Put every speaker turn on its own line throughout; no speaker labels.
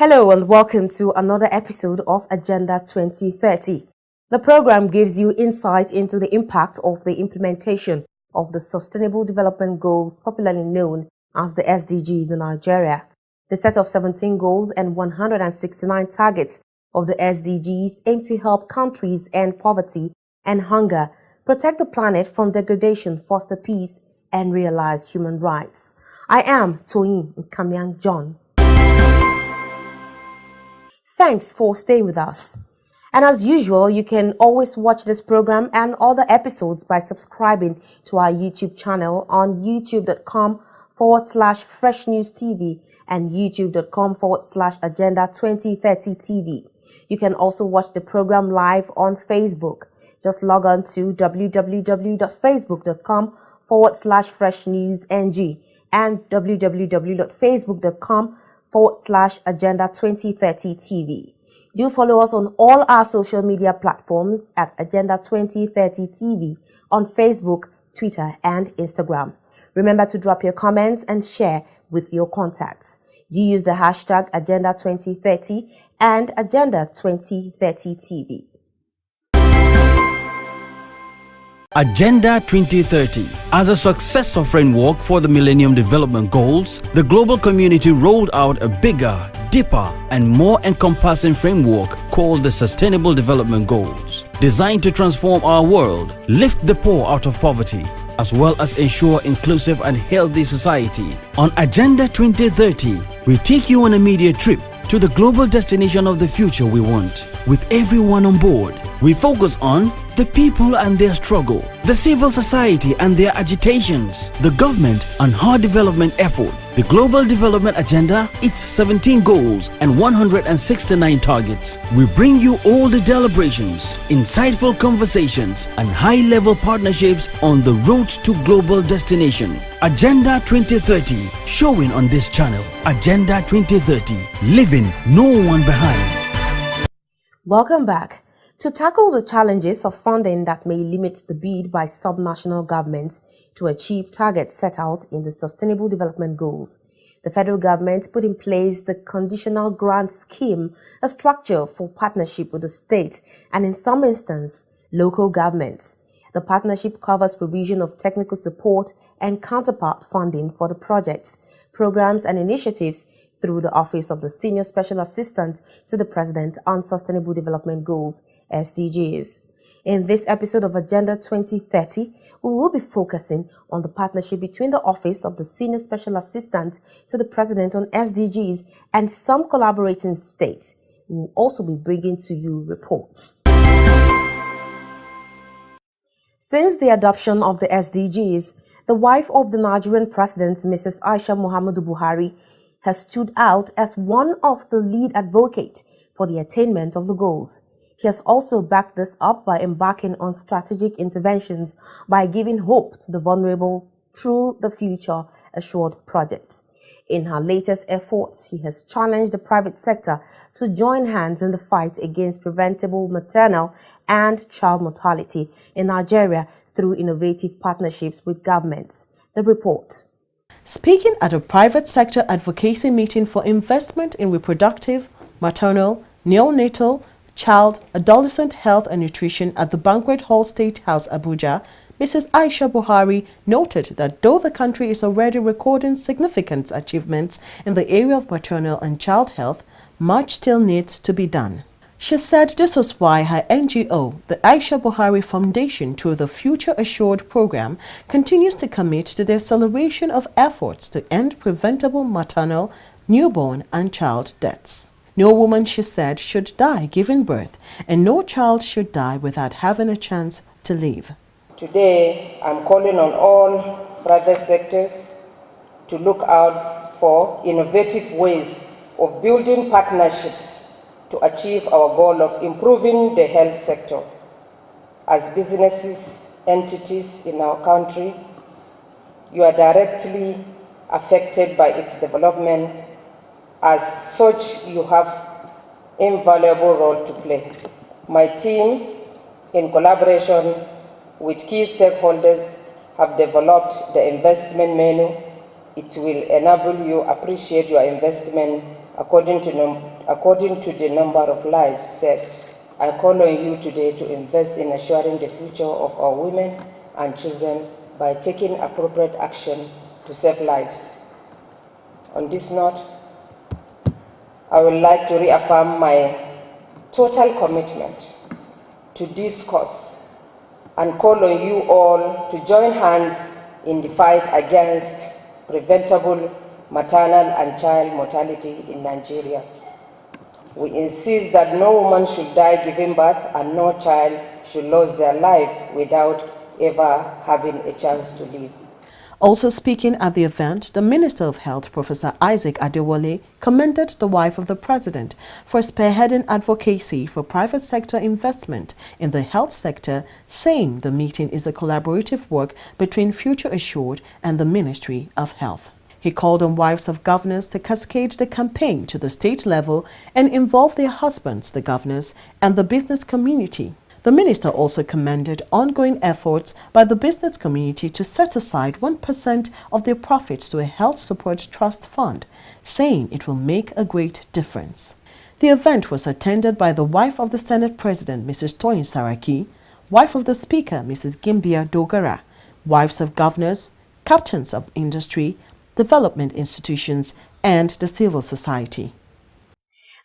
Hello and welcome to another episode of Agenda 2030. The program gives you insight into the impact of the implementation of the Sustainable Development Goals, popularly known as the SDGs in Nigeria. The set of 17 goals and 169 targets of the SDGs aim to help countries end poverty and hunger, protect the planet from degradation, foster peace, and realize human rights. I am Toyin Nkamiang John. Thanks for staying with us. And as usual, you can always watch this program and other episodes by subscribing to our YouTube channel on youtube.com/Fresh News TV and youtube.com/Agenda 2030 TV. You can also watch the program live on Facebook. Just log on to www.facebook.com/Fresh News NG and www.facebook.com/Agenda 2030 TV. Do follow us on all our social media platforms at Agenda 2030 TV on Facebook, Twitter, and Instagram. Remember to drop your comments and share with your contacts. Do use the hashtag Agenda 2030 and Agenda 2030 TV.
Agenda 2030. As a successor framework for the Millennium Development Goals, the global community rolled out a bigger, deeper, and more encompassing framework called the Sustainable Development Goals, designed to transform our world, lift the poor out of poverty, as well as ensure inclusive and healthy society. On Agenda 2030, we take you on a media trip to the global destination of the future we want, with everyone on board. We focus on the people and their struggle, the civil society and their agitations, the government and her development effort, the global development agenda, its 17 goals and 169 targets. We bring you all the deliberations, insightful conversations, and high-level partnerships on the road to global destination. Agenda 2030, showing on this channel. Agenda 2030, leaving no one behind.
Welcome back. To tackle the challenges of funding that may limit the bid by subnational governments to achieve targets set out in the Sustainable Development Goals, the federal government put in place the Conditional Grant Scheme, a structure for partnership with the state and, in some instances, local governments. The partnership covers provision of technical support and counterpart funding for the projects, programs, and initiatives through the Office of the Senior Special Assistant to the President on Sustainable Development Goals, SDGs. In this episode of Agenda 2030, we will be focusing on the partnership between the Office of the Senior Special Assistant to the President on SDGs and some collaborating states. We will also be bringing to you reports. Since the adoption of the SDGs, the wife of the Nigerian President, Mrs. Aisha Muhammadu Buhari, has stood out as one of the lead advocates for the attainment of the goals. She has also backed this up by embarking on strategic interventions by giving hope to the vulnerable through the Future Assured project. In her latest efforts, she has challenged the private sector to join hands in the fight against preventable maternal and child mortality in Nigeria through innovative partnerships with governments. The report.
Speaking at a private sector advocacy meeting for investment in reproductive, maternal, neonatal, child, adolescent health and nutrition at the Banquet Hall State House, Abuja, Mrs. Aisha Buhari noted that though the country is already recording significant achievements in the area of maternal and child health, much still needs to be done. She said this was why her NGO, the Aisha Buhari Foundation, through the Future Assured program, continues to commit to the acceleration of efforts to end preventable maternal, newborn, and child deaths. No woman, she said, should die giving birth, and no child should die without having a chance to live.
Today, I'm calling on all private sectors to look out for innovative ways of building partnerships to achieve our goal of improving the health sector. As businesses, entities in our country, you are directly affected by its development. As such, you have invaluable role to play. My team, in collaboration with key stakeholders, have developed the investment menu. It will enable you appreciate your investment according to the number of lives saved. I call on you today to invest in assuring the future of our women and children by taking appropriate action to save lives. On this note, I would like to reaffirm my total commitment to this cause and call on you all to join hands in the fight against preventable maternal and child mortality in Nigeria. We insist that no woman should die giving birth and no child should lose their life without ever having a chance to live.
Also speaking at the event, the Minister of Health, Professor Isaac Adewale, commended the wife of the President for spearheading advocacy for private sector investment in the health sector, saying the meeting is a collaborative work between Future Assured and the Ministry of Health. He called on wives of governors to cascade the campaign to the state level and involve their husbands, the governors, and the business community. The minister also commended ongoing efforts by the business community to set aside 1% of their profits to a health support trust fund, saying it will make a great difference. The event was attended by the wife of the Senate President, Mrs. Toyin Saraki, wife of the Speaker, Mrs. Gimbia Dogara, wives of governors, captains of industry, development institutions, and the civil society.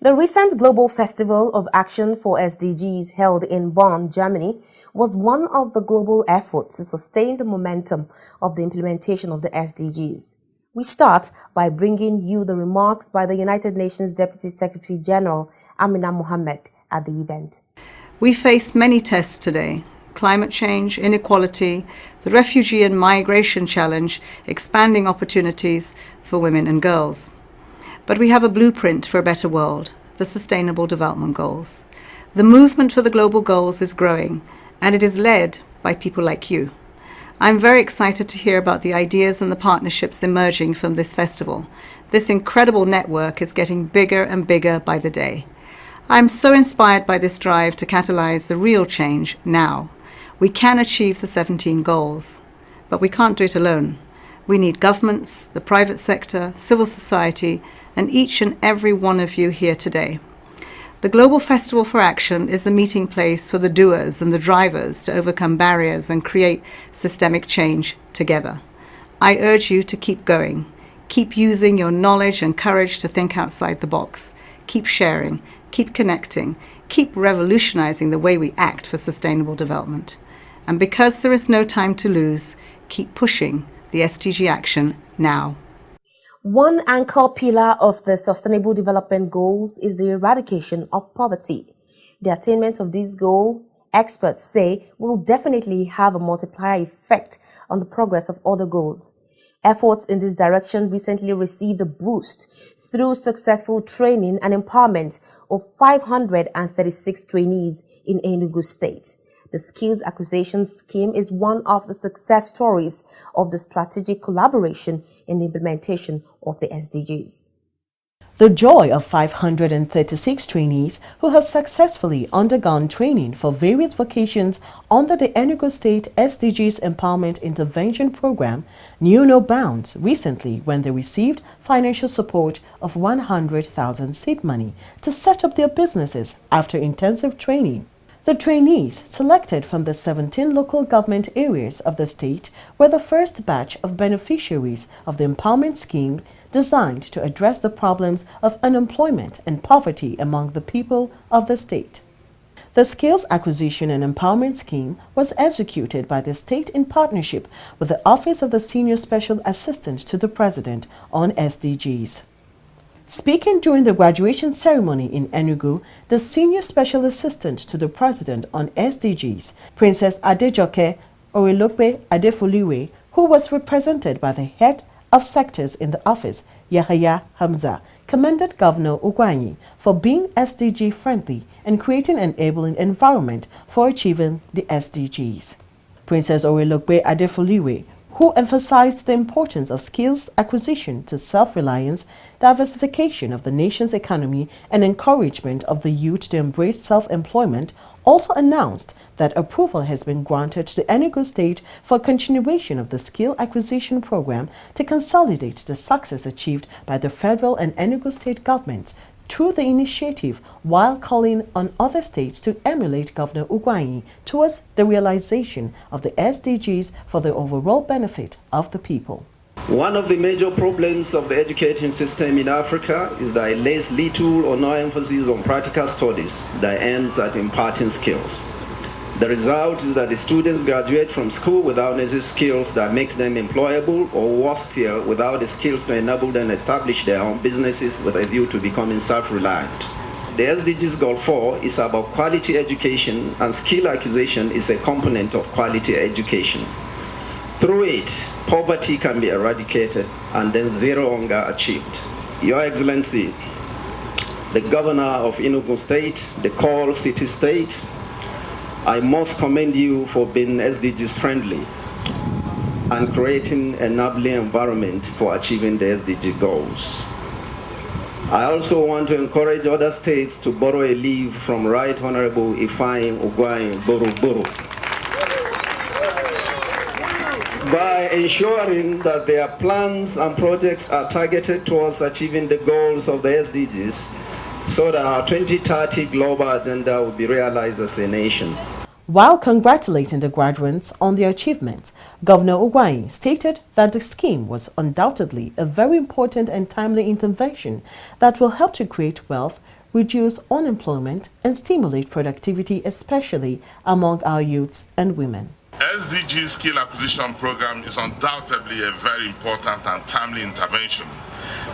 The recent Global Festival of Action for SDGs held in Bonn, Germany, was one of the global efforts to sustain the momentum of the implementation of the SDGs. We start by bringing you the remarks by the United Nations Deputy Secretary General Amina Mohammed at the event.
We face many tests today: climate change, inequality, the refugee and migration challenge, expanding opportunities for women and girls. But we have a blueprint for a better world, the Sustainable Development Goals. The movement for the global goals is growing, and it is led by people like you. I'm very excited to hear about the ideas and the partnerships emerging from this festival. This incredible network is getting bigger and bigger by the day. I'm so inspired by this drive to catalyze the real change now. We can achieve the 17 goals, but we can't do it alone. We need governments, the private sector, civil society, and each and every one of you here today. The Global Festival for Action is a meeting place for the doers and the drivers to overcome barriers and create systemic change together. I urge you to keep going. Keep using your knowledge and courage to think outside the box. Keep sharing, keep connecting, keep revolutionizing the way we act for sustainable development. And because there is no time to lose, keep pushing the SDG action now.
One anchor pillar of the Sustainable Development Goals is the eradication of poverty. The attainment of this goal, experts say, will definitely have a multiplier effect on the progress of other goals. Efforts in this direction recently received a boost through successful training and empowerment of 536 trainees in Enugu State. The Skills Acquisition Scheme is one of the success stories of the strategic collaboration in the implementation of the SDGs.
The joy of 536 trainees who have successfully undergone training for various vocations under the Enugu State SDGs Empowerment Intervention Program knew no bounds recently when they received financial support of 100,000 seed money to set up their businesses after intensive training. The trainees, selected from the 17 local government areas of the state, were the first batch of beneficiaries of the empowerment scheme designed to address the problems of unemployment and poverty among the people of the state. The Skills Acquisition and Empowerment Scheme was executed by the state in partnership with the Office of the Senior Special Assistant to the President on SDGs. Speaking during the graduation ceremony in Enugu, the Senior Special Assistant to the President on SDGs, Princess Adejoke Orilokpe Adefuliwe, who was represented by the head of sectors in the office, Yahaya Hamza, commended Governor Ugwanyi for being SDG friendly and creating an enabling environment for achieving the SDGs. Princess Orilokpe Adefuliwe, who emphasized the importance of skills acquisition to self-reliance, diversification of the nation's economy, and encouragement of the youth to embrace self-employment, also announced that approval has been granted to the Enugu State for continuation of the skill acquisition program to consolidate the success achieved by the federal and Enugu State governments through the initiative, while calling on other states to emulate Governor Ugwanyi towards the realization of the SDGs for the overall benefit of the people.
One of the major problems of the education system in Africa is that it lays little or no emphasis on practical studies that aims at imparting skills. The result is that the students graduate from school without necessary skills that makes them employable, or worse still, without the skills to enable them to establish their own businesses with a view to becoming self-reliant. The SDGs Goal 4 is about quality education, and skill acquisition is a component of quality education. Through it, poverty can be eradicated and then zero hunger achieved. Your Excellency, the Governor of Enugu State, the Coal City State, I must commend you for being SDGs friendly and creating an enabling environment for achieving the SDG goals. I also want to encourage other states to borrow a leaf from Right Honorable Ifeanyi Ugwanyi Buru by ensuring that their plans and projects are targeted towards achieving the goals of the SDGs, so that our 2030 global agenda will be realized as a nation.
While congratulating the graduates on their achievements, Governor Ugwanyi stated that the scheme was undoubtedly a very important and timely intervention that will help to create wealth, reduce unemployment, and stimulate productivity, especially among our youths and women.
SDG Skill Acquisition Program is undoubtedly a very important and timely intervention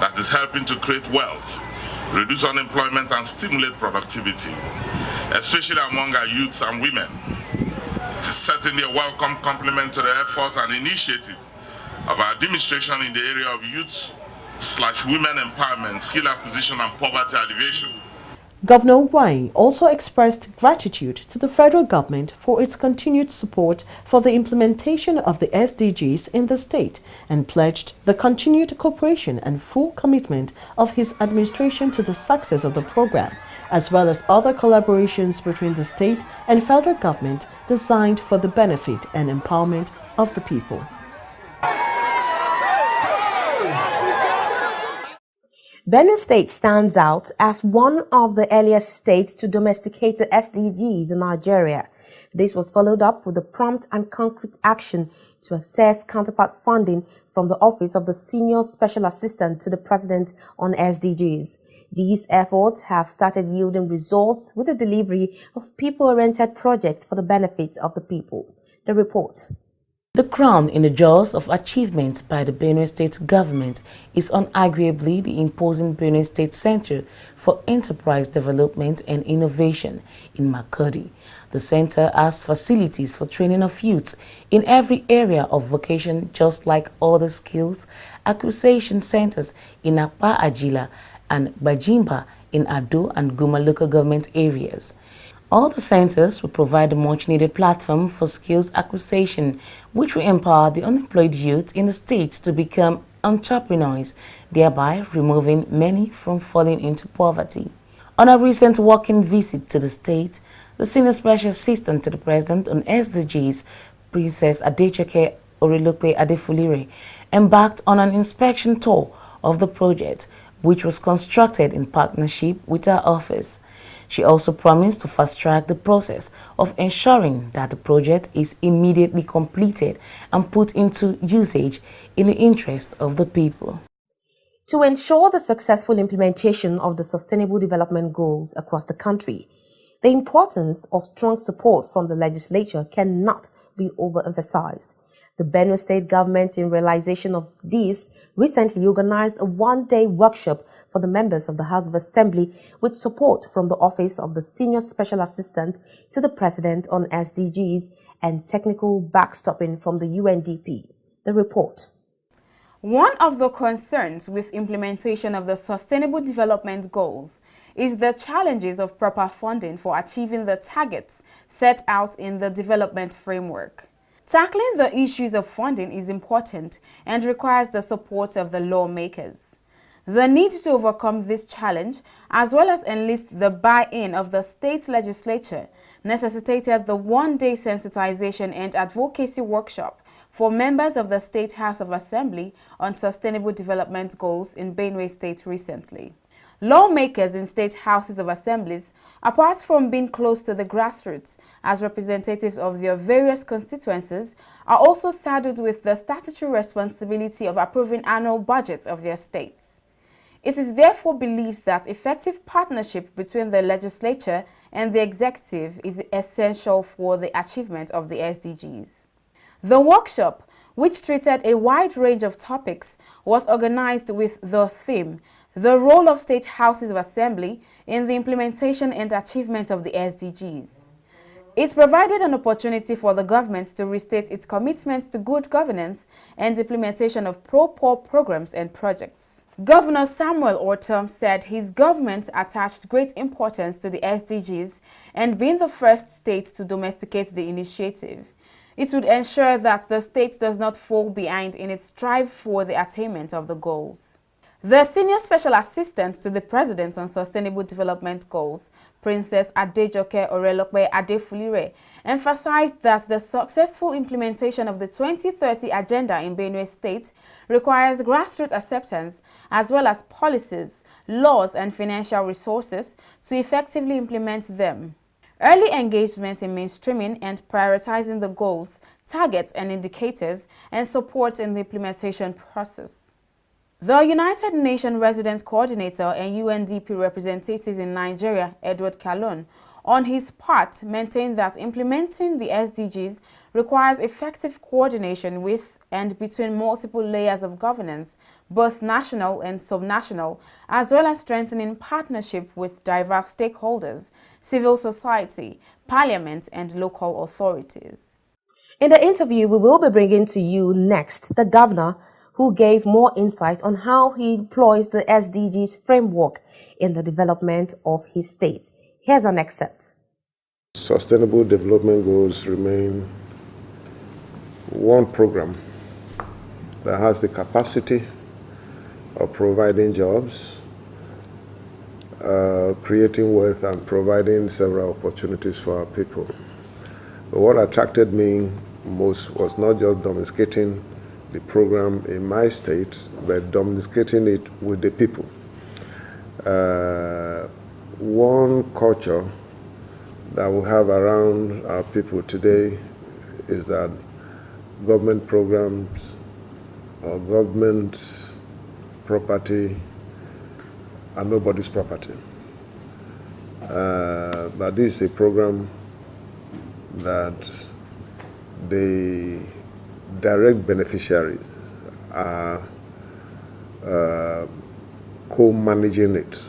that is helping to create wealth, reduce unemployment, and stimulate productivity, especially among our youths and women. It is certainly a welcome complement to the efforts and initiative of our administration in the area of youth/women empowerment, skill acquisition, and poverty alleviation.
Governor Ugwanyi also expressed gratitude to the federal government for its continued support for the implementation of the SDGs in the state, and pledged the continued cooperation and full commitment of his administration to the success of the program, as well as other collaborations between the state and federal government designed for the benefit and empowerment of the people.
Benue State stands out as one of the earliest states to domesticate the SDGs in Nigeria. This was followed up with a prompt and concrete action to access counterpart funding from the Office of the Senior Special Assistant to the President on SDGs. These efforts have started yielding results with the delivery of people-oriented projects for the benefit of the people. The report.
The crown in the jaws of achievement by the Benue State government is unarguably the imposing Benue State Center for Enterprise Development and Innovation in Makurdi. The center has facilities for training of youths in every area of vocation, just like other skills acquisition centers in Apa Ajila and Bajimba in Ado and Guma local government areas. All the centers will provide a much-needed platform for skills acquisition, which will empower the unemployed youth in the state to become entrepreneurs, thereby removing many from falling into poverty. On a recent walking visit to the state, the Senior Special Assistant to the President on SDGs, Princess Adejoke Orilope Adefulire, embarked on an inspection tour of the project, which was constructed in partnership with her office. She also promised to fast-track the process of ensuring that the project is immediately completed and put into usage in the interest of the people.
To ensure the successful implementation of the Sustainable Development Goals across the country, the importance of strong support from the legislature cannot be overemphasized. The Benue State government, in realization of this, recently organized a one-day workshop for the members of the House of Assembly with support from the Office of the Senior Special Assistant to the President on SDGs and technical backstopping from the UNDP. The report.
One of the concerns with implementation of the Sustainable Development Goals is the challenges of proper funding for achieving the targets set out in the development framework. Tackling the issues of funding is important and requires the support of the lawmakers. The need to overcome this challenge, as well as enlist the buy-in of the state legislature, necessitated the one-day sensitization and advocacy workshop for members of the State House of Assembly on Sustainable Development Goals in Benue State recently. Lawmakers in state houses of assemblies, apart from being close to the grassroots as representatives of their various constituencies, are also saddled with the statutory responsibility of approving annual budgets of their states. It is therefore believed that effective partnership between the legislature and the executive is essential for the achievement of the SDGs. The workshop, which treated a wide range of topics, was organized with the theme, "The Role of State Houses of Assembly in the Implementation and Achievement of the SDGs." It provided an opportunity for the government to restate its commitment to good governance and implementation of pro-poor programs and projects. Governor Samuel Ortom said his government attached great importance to the SDGs and being the first state to domesticate the initiative, it would ensure that the state does not fall behind in its strive for the attainment of the goals. The Senior Special Assistant to the President on Sustainable Development Goals, Princess Adejoke Orelokwe Adefulire, emphasized that the successful implementation of the 2030 Agenda in Benue State requires grassroots acceptance as well as policies, laws, and financial resources to effectively implement them. Early engagement in mainstreaming and prioritizing the goals, targets, and indicators, and support in the implementation process. The United Nations Resident Coordinator and UNDP representative in Nigeria, Edward Kalon, on his part, maintained that implementing the SDGs requires effective coordination with and between multiple layers of governance, both national and subnational, as well as strengthening partnership with diverse stakeholders, civil society, parliament, and local authorities.
In the interview, we will be bringing to you next the governor, who gave more insight on how he employs the SDGs framework in the development of his state. Here's an excerpt.
Sustainable Development Goals remain one program that has the capacity of providing jobs, creating wealth, and providing several opportunities for our people. But what attracted me most was not just domesticating the program in my state, but domesticating it with the people. One culture that we have around our people today is that government programs or government property are nobody's property. But this is a program that the direct beneficiaries are co-managing it.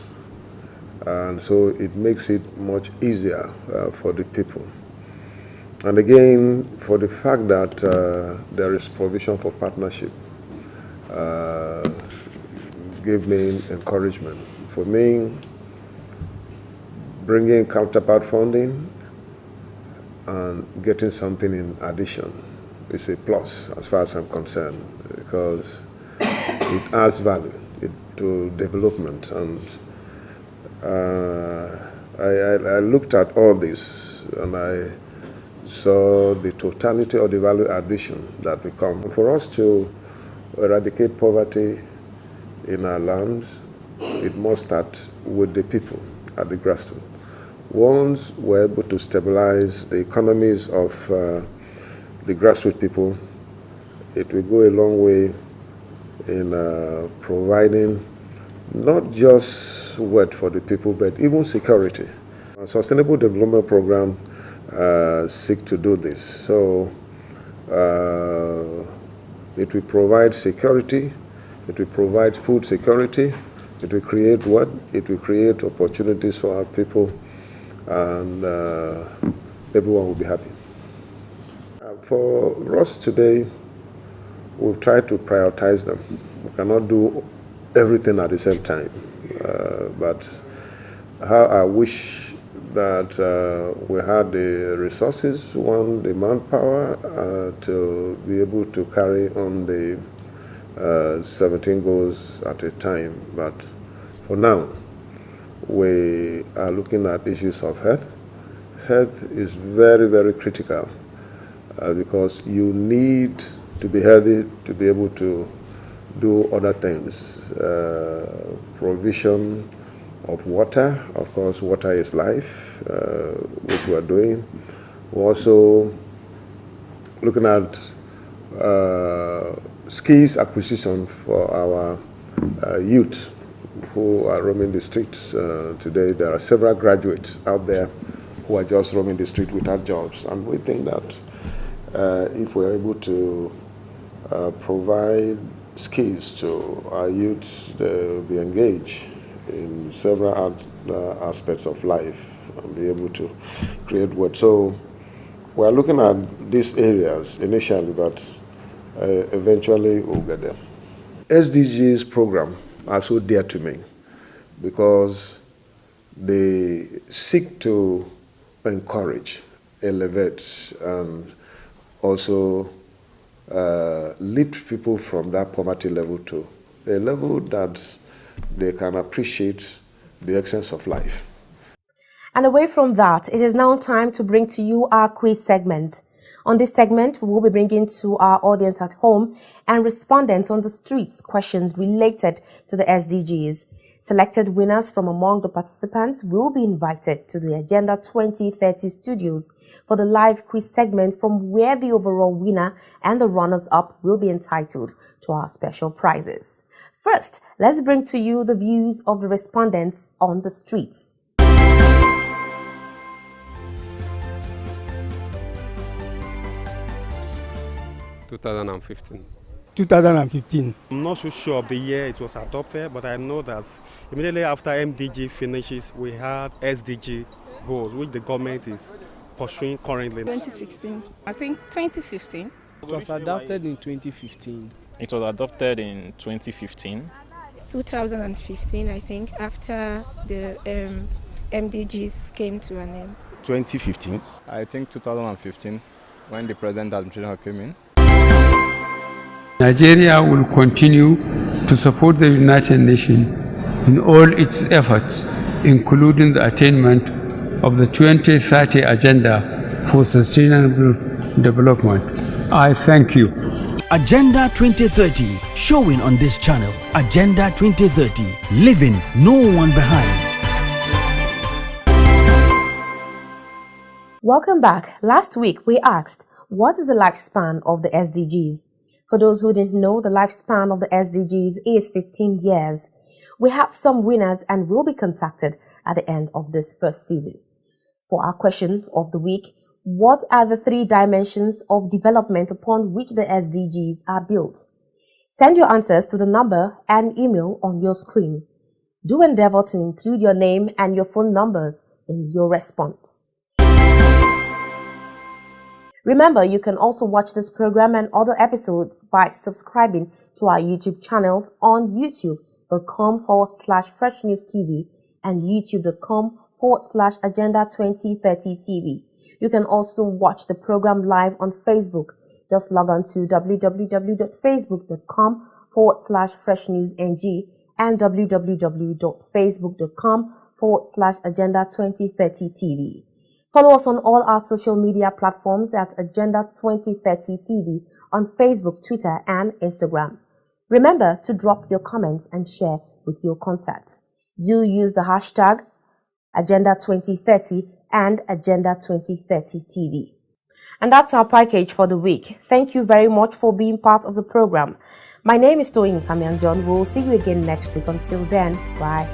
And so it makes it much easier for the people. And again, for the fact that there is provision for partnership, gave me encouragement. For me, bringing counterpart funding and getting something in addition is a plus as far as I'm concerned, because it adds value to development. And I looked at all this and I saw the totality of the value addition that we come. For us to eradicate poverty in our lands, it must start with the people at the grassroots. Once we're able to stabilize the economies of the grassroots people, it will go a long way in providing not just wealth for the people, but even security. Our Sustainable Development Program seek to do this. So it will provide security, it will provide food security, it will create what? It will create opportunities for our people, and everyone will be happy. For us today, we've tried to prioritize them. We cannot do everything at the same time. But how I wish that we had the resources, the manpower to be able to carry on the 17 goals at a time. But for now, we are looking at issues of health. Health is very, very critical because you need to be healthy to be able to do other things. Provision of water, of course, water is life, which we are doing. We're also looking at skills acquisition for our youth who are roaming the streets today. There are several graduates out there who are just roaming the street without jobs, and we think that if we're able to provide skills to our youth, they'll be engaged in several aspects of life and be able to create wealth. So we're looking at these areas initially, but eventually we'll get there. SDGs program are so dear to me because they seek to encourage, elevate, and also lift people from that poverty level to a level that they can appreciate the essence of life.
And away from that, it is now time to bring to you our quiz segment. On this segment, we will be bringing to our audience at home and respondents on the streets questions related to the SDGs. Selected winners from among the participants will be invited to the Agenda 2030 studios for the live quiz segment, from where the overall winner and the runners-up will be entitled to our special prizes. First, let's bring to you the views of the respondents on the streets.
2015.
2015.
I'm not so sure of the year it was adopted, but I know that immediately after MDG finishes, we had SDG goals, which the government is pursuing currently.
2016. I think 2015.
It was adopted in 2015.
It was adopted in 2015.
2015, I think, after the MDGs came to an end.
2015.
I think 2015, when the present administration came in.
Nigeria will continue to support the United Nations in all its efforts, including the attainment of the 2030 Agenda for Sustainable Development. I thank you.
Agenda 2030, showing on this channel. Agenda 2030, leaving no one behind.
Welcome back. Last week, we asked, what is the lifespan of the SDGs? For those who didn't know, the lifespan of the SDGs is 15 years. We have some winners and will be contacted at the end of this first season. For our question of the week, what are the 3 dimensions of development upon which the SDGs are built? Send your answers to the number and email on your screen. Do endeavor to include your name and your phone numbers in your response. Remember, you can also watch this program and other episodes by subscribing to our YouTube channel on youtube.com/FreshNewsTV and youtube.com/Agenda 2030 TV. You can also watch the program live on Facebook. Just log on to www.facebook.com/FreshNewsNG and www.facebook.com/Agenda 2030 TV. Follow us on all our social media platforms at Agenda 2030 TV on Facebook, Twitter, and Instagram. Remember to drop your comments and share with your contacts. Do use the hashtag Agenda 2030 and Agenda 2030 TV. And that's our package for the week. Thank you very much for being part of the program. My name is Toyin Kamian John. We'll see you again next week. Until then, bye.